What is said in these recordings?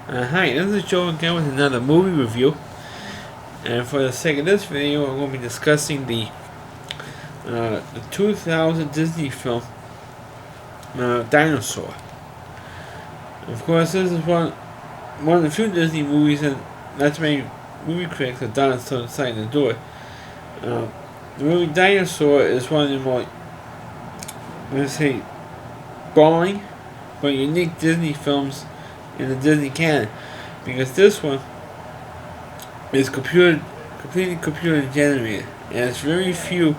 Hi, this is Joe again with another movie review. And for the sake of this video, I'm going to be discussing the 2000 Disney film, Dinosaur. Of course, this is one of the few Disney movies that not many movie critics have done until deciding to do it. The movie Dinosaur is one of the more, let's say, boring but unique Disney films in the Disney canon, because this one is completely computer generated, and it's very few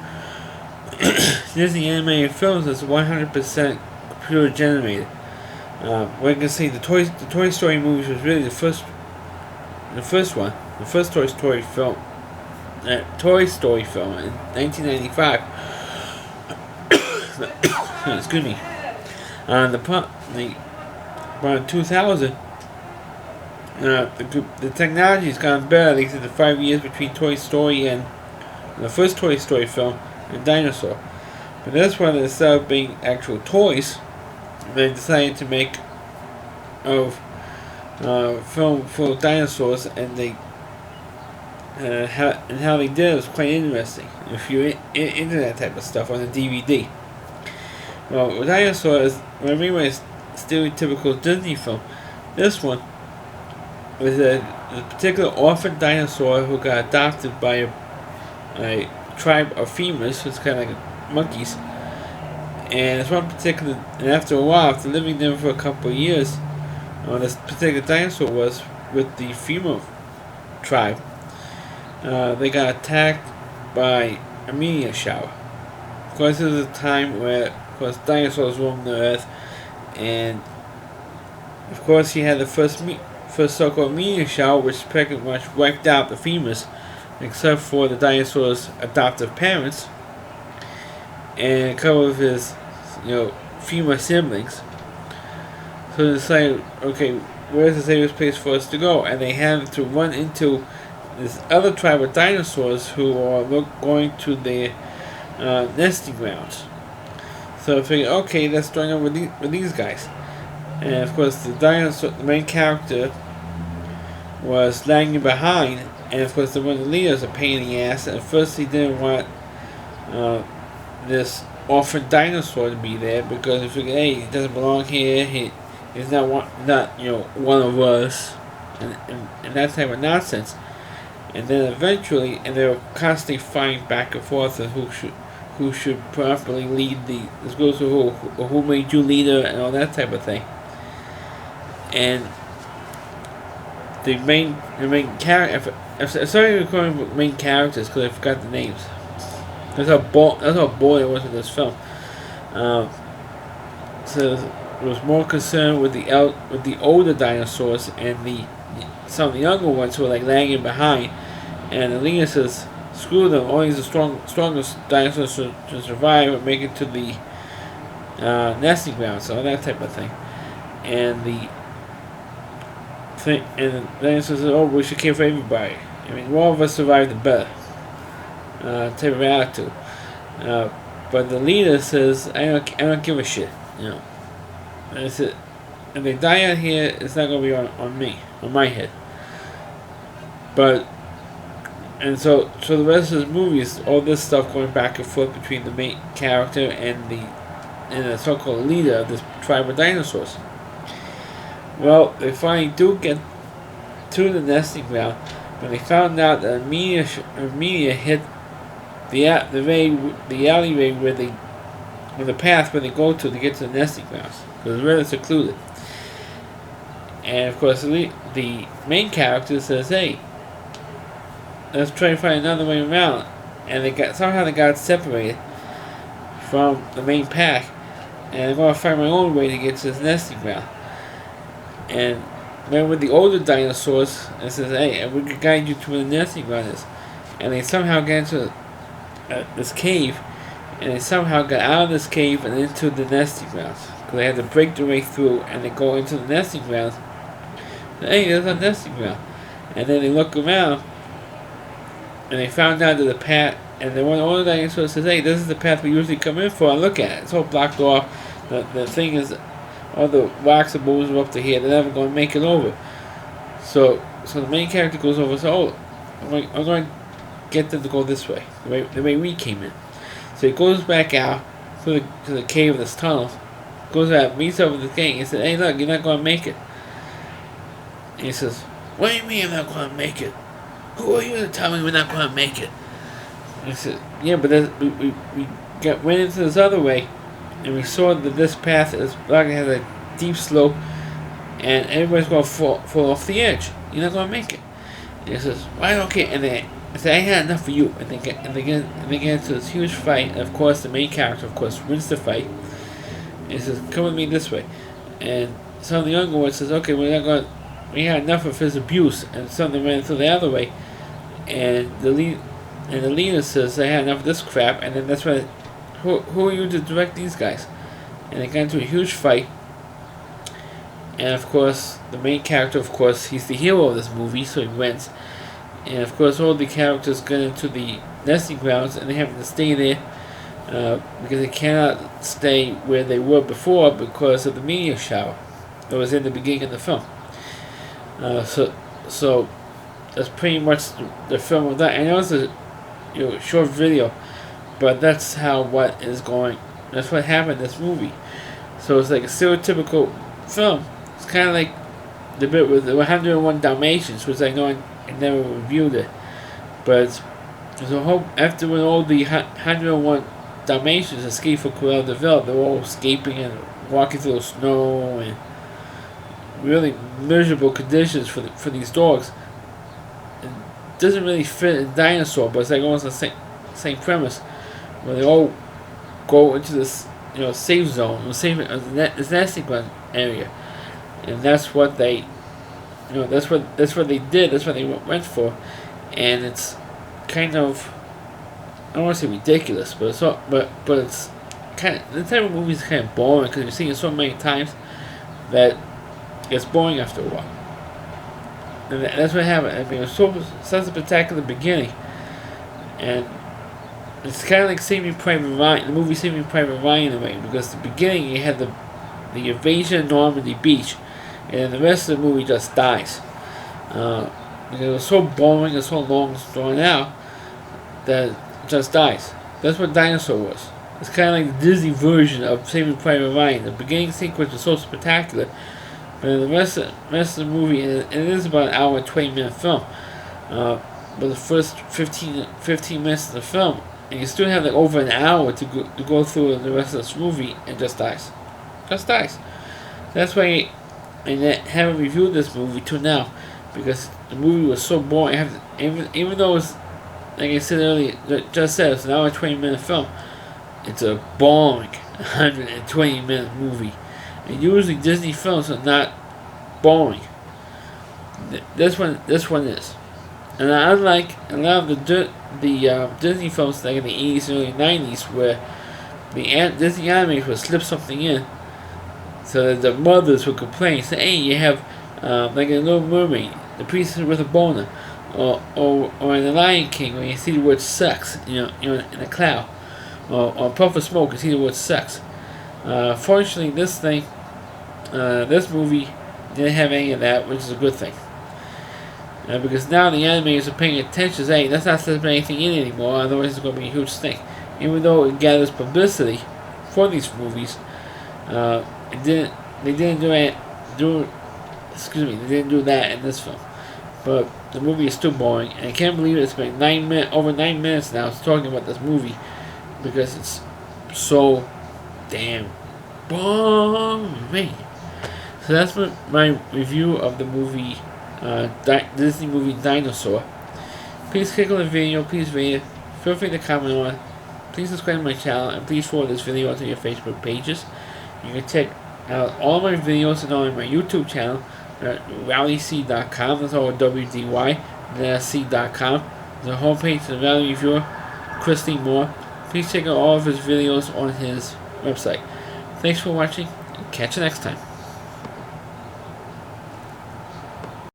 Disney animated films that's 100% computer generated. We can say the Toy Story movies was really the first Toy Story film, in 1995. Excuse me. Around 2000, the technology has gotten better, at least in the 5 years between Toy Story and the first Toy Story film and Dinosaur. But this one, instead of being actual toys, they decided to make a film full of dinosaurs, and how they did it was quite interesting. If you're into that type of stuff on a DVD. Well, Dinosaur is, when everyone is stereotypical Disney film, this one was a particular orphan dinosaur who got adopted by a tribe of femurs, it's kind of like monkeys. And it's one particular, and after a while, after living there for a couple of years, this particular dinosaur was with the femur tribe. They got attacked by a meteor shower. Of course, this was a time where, of course, dinosaurs roamed the earth, and of course, he had the first so-called meteor shower, which pretty much wiped out the femurs, except for the dinosaur's adoptive parents and a couple of his, femur siblings. So they decided, okay, where's the safest place for us to go? And they had to run into this other tribe of dinosaurs who are going to their nesting grounds. So I figured, okay, let's join up with these guys. And of course, the main character, was lagging behind, and of course, one of the leaders a pain in the ass. At first, he didn't want this orphan dinosaur to be there, because he figured, hey, he doesn't belong here. He's not one of us, and that type of nonsense. And then eventually, and they were constantly fighting back and forth on who should properly lead this goes to who made you leader, and all that type of thing. And the main character, I'm sorry to call them main characters because I forgot the names. That's how bored I was with this film. So it was more concerned with the older dinosaurs and some of the younger ones who were like lagging behind. And the leader says, screw them, only the strongest dinosaurs to survive and make it to the nesting grounds, so that type of thing. And the dinosaur says, oh, we should care for everybody. I mean, more of us survive, the better. Type of attitude. But the leader says, I don't give a shit. And I said, if they die out here, it's not gonna be on me, on my head. And so the rest of the movie is all this stuff going back and forth between the main character and the so-called leader of this tribe of dinosaurs. Well, they finally do get to the nesting ground when they found out that a meteor hit the alleyway where the path where they go to get to the nesting grounds, because it's rather secluded. And of course, the main character says, "Hey, let's try to find another way around." And they got separated from the main pack, and I'm going to find my own way to get to this nesting ground. And then with the older dinosaurs, it says, hey, we can guide you to where the nesting ground is. And they somehow get into this cave, and they somehow got out of this cave and into the nesting grounds. Because they had to break their way through, and they go into the nesting grounds. And, hey, there's a nesting ground. And then they look around, and they found out that the path, and then one of the older dinosaurs says, hey, this is the path we usually come in for, and look at it. It's all blocked off. The thing is, all the rocks and boulders are up to here. They're never going to make it over. So the main character goes over. So, I'm going to get them to go this way, the way we came in. So he goes back out to the cave of this tunnel, goes out, meets up with the gang, and says, "Hey, look, you're not going to make it." And he says, "What do you mean I'm not going to make it? Who are you to tell me we're not going to make it?" And he said, "Yeah, but we went into this other way, and we saw that this path is like it has a deep slope, and everybody's going to fall off the edge. You're not going to make it." And he says, "Well, I don't care." And they say, "I had enough for you." And they get into this huge fight. And of course, the main character, of course, wins the fight. And he says, "Come with me this way." And some of the younger ones says, "Okay, we're not going. We had enough of his abuse." And some of them ran through the other way. And the leader says, "I had enough of this crap." And then that's when, who are you to direct these guys? And they got into a huge fight. And of course, the main character, of course, he's the hero of this movie, so he wins. And of course, all the characters get into the nesting grounds, and they have to stay there because they cannot stay where they were before because of the meteor shower that was in the beginning of the film. So that's pretty much the film of that. I know it's a short video, but that's what happened in this movie. So it's like a stereotypical film. It's kind of like the bit with the 101 Dalmatians, which I know I never reviewed it. But after when all the 101 Dalmatians escape from Cruella de Vil, they're all escaping and walking through the snow and really miserable conditions for these dogs. It doesn't really fit in Dinosaur, but it's like almost the same premise, where they all go into this safe zone, this nesting ground area, and that's what they, that's what they did. That's what they went for, and it's kind of, I don't want to say ridiculous, but it's kind of, the type of movie is kind of boring because you've seen it so many times that it gets boring after a while. And that's what happened. I mean, it was such a spectacular beginning, and it's kind of like Saving Private Ryan, the movie Saving Private Ryan in a way, because the beginning you had the invasion of Normandy Beach, and then the rest of the movie just dies. Because it was so boring and so long and drawn out that it just dies. That's what Dinosaur was. It's kind of like the Disney version of Saving Private Ryan. The beginning sequence was so spectacular, but the rest of the movie, and it is about an hour and 20-minute film, but the first 15 minutes of the film, and you still have like over an hour to go through the rest of this movie, and just dies. That's why I haven't reviewed this movie till now, because the movie was so boring. Even though it's, like I said earlier, it's an hour and 20-minute film, it's a boring 120-minute movie. And usually Disney films are not boring. This one is. And unlike a lot of the Disney films like in the 80s and early 90s, where the Disney animators would slip something in so that the mothers would complain, say, "Hey, you have like in Little Mermaid, the princess with a boner," or in The Lion King, when you see the word sex, in a cloud, or Puff of Smoke, you see the word sex. Fortunately, this movie didn't have any of that, which is a good thing. Because now the animators are paying attention, hey, let's not slip anything in anymore, otherwise it's going to be a huge thing. Even though it gathers publicity for these movies, they didn't do that in this film. But the movie is still boring, and I can't believe it's been over 9 minutes now talking about this movie, because it's so damn boring. So that's my review of the movie, Disney movie Dinosaur. Please click on the video, please rate it, feel free to comment on it, please subscribe to my channel, and please forward this video onto your Facebook pages. You can check out all my videos and on my YouTube channel at rallyc.com. That's all WDY, and then C.com. There's a homepage to the Rally Reviewer, Christy Moore. Please check out all of his videos on his website. Thanks for watching, and catch you next time.